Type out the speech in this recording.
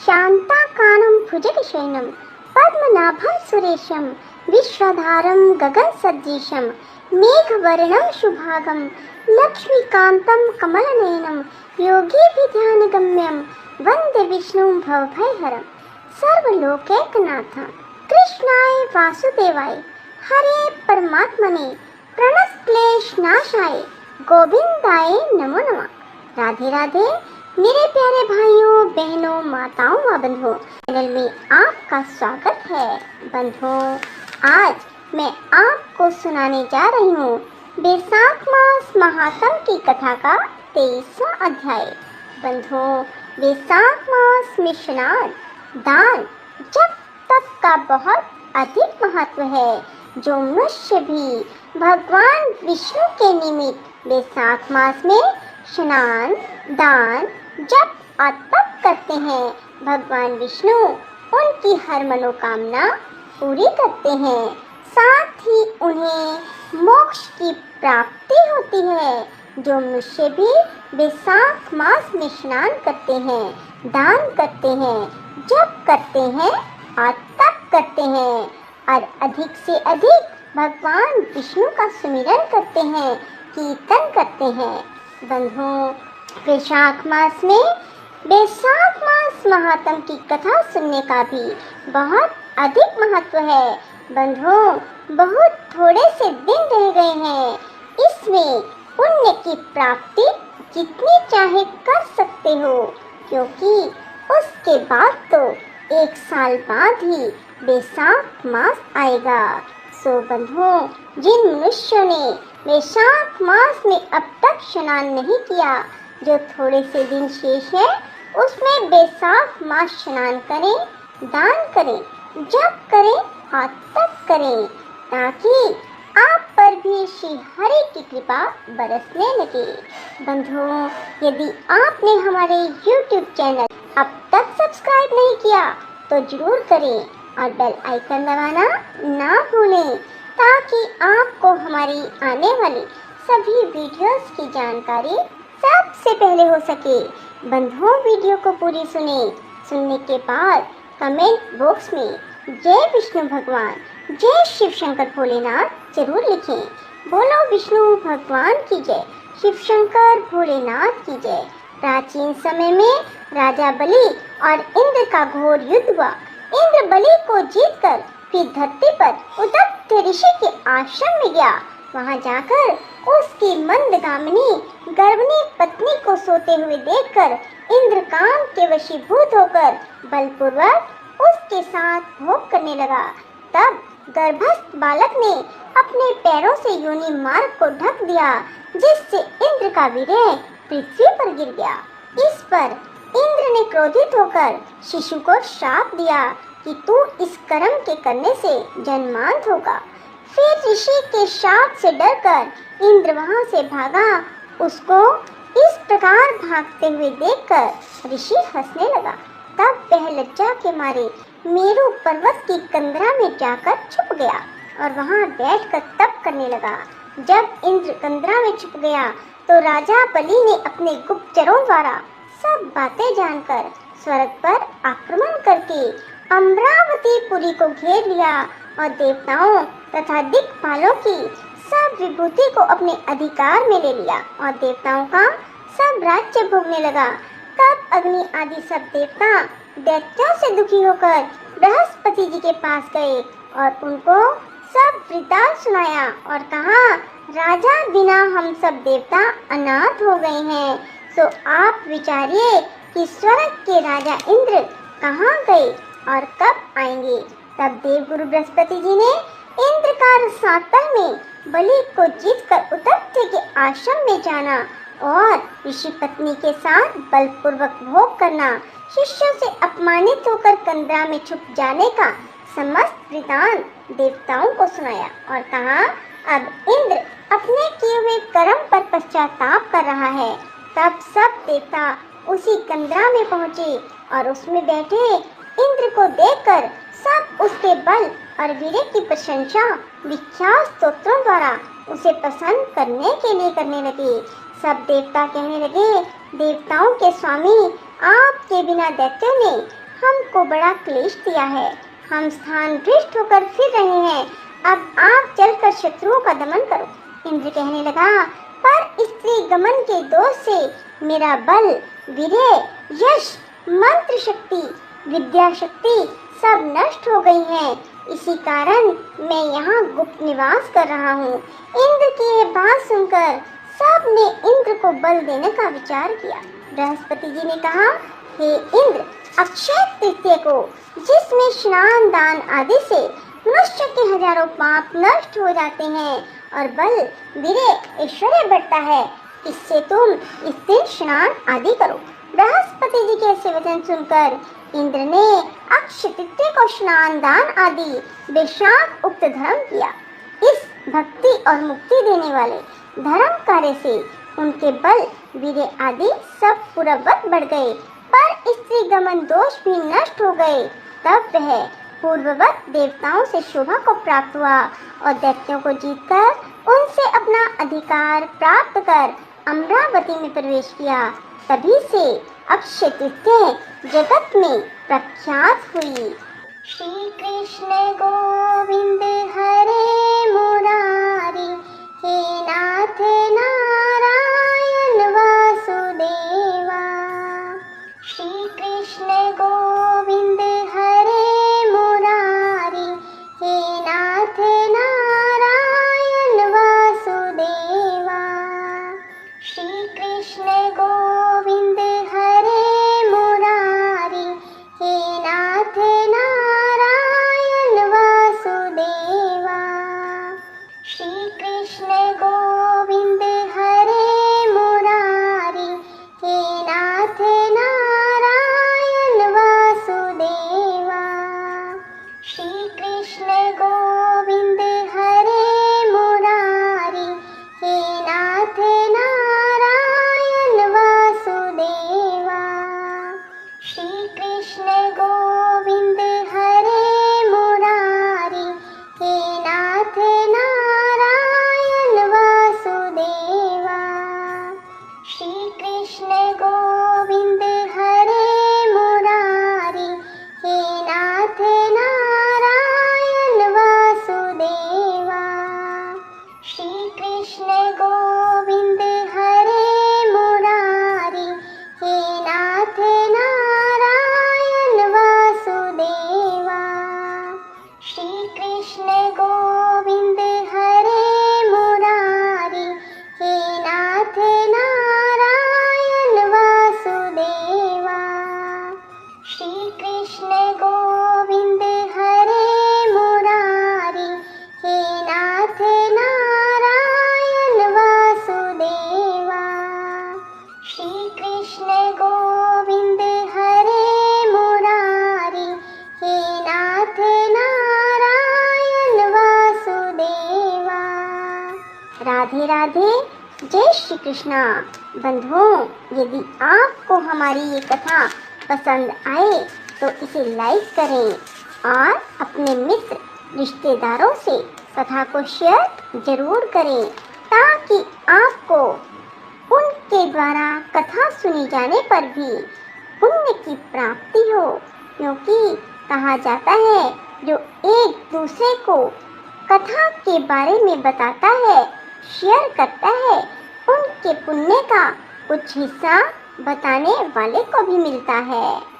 शान्ताकारं भुजगशयनं पद्मनाभं सुरेशं विश्वधारं गगनसदृशं मेघवर्णं शुभांगं लक्ष्मीकान्तं कमलनयनं योगिभिर्ध्यानगम्यं वन्दे विष्णुं भवभयहरं सर्वलोकैकनाथं कृष्णाय वासुदेवाय हरे परमात्मने प्रणतक्लेशनाशाय गोविंदाय नमो नमः। राधे राधे मेरे प्यारे भाइयों बहनों माताओं व बंधुओं, चैनल में आपका स्वागत है। बंधुओं, आज मैं आपको सुनाने जा रही हूँ बैसाख मास महात्म की कथा का 23वां अध्याय। बंधुओं, बैसाख मास में स्नान, दान, जप तप का बहुत अधिक महत्व है। जो मनुष्य भी भगवान विष्णु के निमित्त बैसाख मास में स्नान, दान, जप और तप करते हैं, भगवान विष्णु उनकी हर मनोकामना पूरी करते हैं। साथ ही उन्हें मोक्ष की प्राप्ति होती है। जो मनुष्य भी बैसाख मास में स्नान करते हैं, दान करते हैं, जप करते हैं और तप करते हैं और अधिक से अधिक भगवान विष्णु का सुमिरन करते हैं, कीर्तन करते हैं। बंधुओं, बैसाख मास में बैसाख मास महात्म की कथा सुनने का भी बहुत अधिक महत्व है। बंधुओं, बहुत थोड़े से दिन रह गए हैं। इसमें पुण्य की प्राप्ति जितनी चाहे कर सकते हो, क्योंकि उसके बाद तो 1 साल बाद ही बैसाख मास आएगा। सो बंधुओं, जिन मनुष्यों ने बैसाख मास में अब तक स्नान नहीं किया, जो थोड़े से दिन शेष है, उसमें बैसाख मास स्नान करें, दान करें, जप करें और तप करें, ताकि आप पर भी श्री हरि की कृपा बरसने लगे। बंधुओं, यदि आपने हमारे YouTube चैनल अब तक सब्सक्राइब नहीं किया तो जरूर करें और बेल आइकन दबाना ना भूलें, ताकि आपको हमारी आने वाली सभी वीडियोस की जानकारी सबसे पहले हो सके। बंधुओं, वीडियो को पूरी सुनने के बाद कमेंट बॉक्स में जय विष्णु भगवान, जय शिव शंकर भोलेनाथ जरूर लिखें। बोलो विष्णु भगवान की जय, शिव शंकर भोलेनाथ की जय। प्राचीन समय में राजा बलि और इंद्र का घोर युद्ध हुआ। इंद्र बलि को जीतकर फिर धरती पर उदत्त ऋषि के आश्रम में गया। वहां जाकर उसकी मंदगामिनी गर्भिणी पत्नी को सोते हुए देखकर इंद्र काम के वशीभूत होकर बलपूर्वक उसके साथ भोग करने लगा। तब गर्भस्थ बालक ने अपने पैरों से योनि मार्ग को ढक दिया, जिससे इंद्र का वीर्य पृथ्वी पर गिर गया। इस पर इंद्र ने क्रोधित होकर शिशु को श्राप दिया कि तू इस कर्म के करने से जन्मांत होगा। फिर ऋषि के श्राप से डरकर इंद्र वहां से भागा। उसको इस प्रकार भागते हुए देखकर ऋषि हंसने लगा। तब वह लज्जा के मारे मेरु पर्वत की कंदरा में जाकर छुप गया और वहां बैठकर तप करने लगा। जब इंद्र कंदरा में छुप गया तो राजा बलि ने अपने गुप्तचरों द्वारा सब बातें जानकर स्वर्ग पर आक्रमण करके अमरावतीपुरी को घेर लिया और देवताओं तथा दिक्पालों की सब विभूति को अपने अधिकार में ले लिया और देवताओं का सब राज्य भोगने लगा। तब अग्नि आदि सब देवता दैत्यों से दुखी होकर बृहस्पति जी के पास गए और उनको सब वृतांत सुनाया और कहा, राजा बिना हम सब देवता अनाथ हो गए हैं। सो आप विचारिए कि स्वर्ग के राजा इंद्र कहाँ गए और कब आएंगे। तब देवगुरु बृहस्पति जी ने इंद्र का रसातल में बलि को जीतकर उदत्त के आश्रम में जाना और ऋषि पत्नी के साथ बलपूर्वक भोग करना, शिष्यों से अपमानित होकर कंदरा में छुप जाने का समस्त वृतांत देवताओं को सुनाया और कहा, अब इंद्र अपने किए हुए कर्म पर पश्चाताप कर रहा है। तब सब देवता उसी कंदरा में पहुँचे और उसमें बैठे इंद्र को देखकर सब उसके बल और वीर्य की प्रशंसा विख्यात स्तोत्रों द्वारा उसे प्रसन्न करने के लिए करने लगे। सब देवता कहने लगे, देवताओं के स्वामी, आपके बिना दैत्यों ने हमको बड़ा क्लेश दिया है। हम स्थान भ्रष्ट होकर फिर रहे हैं। अब आप चलकर शत्रुओं का दमन करो। इंद्र कहने लगा, पर स्त्री गमन के दोष से मेरा बल, वीर्य, यश, मंत्र शक्ति, विद्या शक्ति सब नष्ट हो गई हैं। इसी कारण मैं यहाँ गुप्त निवास कर रहा हूँ। इंद्र की यह बात सुनकर सब ने इंद्र को बल देने का विचार किया। बृहस्पति जी ने कहा, हे इंद्र, अक्षय तृतीया को, जिसमें स्नान दान आदि से मनुष्य के हजारों पाप नष्ट हो जाते हैं और बल, वीर्य, ऐश्वर्य बढ़ता है, इससे तुम इस दिन स्नान आदि करो। बृहस्पति जी के ऐसे वचन सुनकर इंद्र ने अक्षय तृतीया को स्नान दान आदि बेशाक उक्त धर्म किया। इस भक्ति और मुक्ति देने वाले धर्म कार्य से उनके बल, वीर्य आदि सब पूर्ववत बढ़ गए, पर स्त्री गमन दोष भी नष्ट हो गए। तब वह पूर्ववत देवताओं से शोभा को प्राप्त हुआ और दैत्यों को जीतकर उनसे अपना अधिकार प्राप्त कर अमरावती में प्रवेश किया। तभी से अक्षय तृतीया जगत में प्रख्यात हुई। श्री कृष्ण गोविंद हरे मुरारी, हे नाथ नारायण वासुदेवा। श्री कृष्ण गोविंद हरे मुरारी, हे नाथ नारायण वासुदेवा। श्री कृष्ण गोविंद हरे मुरारी, हे नाथ नारायण वासुदेवा। श्री कृष्ण गोविंद हरे मुरारी, हे नाथ नारायण वासुदेवा। श्री कृष्ण गोविंद हरे मुरारी, हे नाथ नारायण वासुदेवा। श्री कृष्ण गोविंद हरे मुरारी, हे नाथ नारायण वासुदेवा। श्री कृष्ण गोविंद हरे मुरारी, हे नाथ नारायण वासुदेवा। श्री कृष्ण गोविंद हरे मुरारी, हे नाथ नारायण वासुदेवा। श्री कृष्ण गोविंद हरे मुरारी, हे नाथ नारायण वासुदेवा। श्री कृष्ण गोविंद हरे मुरारी, हे नाथ नारायण वासुदेवा। श्री कृष्ण गोविंद हरे मुरारी, हे नाथ नारायण वासुदेवा। राधे राधे। जय श्री कृष्णा। बंधुओं, यदि आपको हमारी ये कथा पसंद आए तो इसे लाइक करें और अपने मित्र रिश्तेदारों से कथा को शेयर जरूर करें, ताकि आपको उनके द्वारा कथा सुनी जाने पर भी पुण्य की प्राप्ति हो। क्योंकि कहा जाता है, जो एक दूसरे को कथा के बारे में बताता है, शेयर करता है, उनके पुण्य का कुछ हिस्सा बताने वाले को भी मिलता है।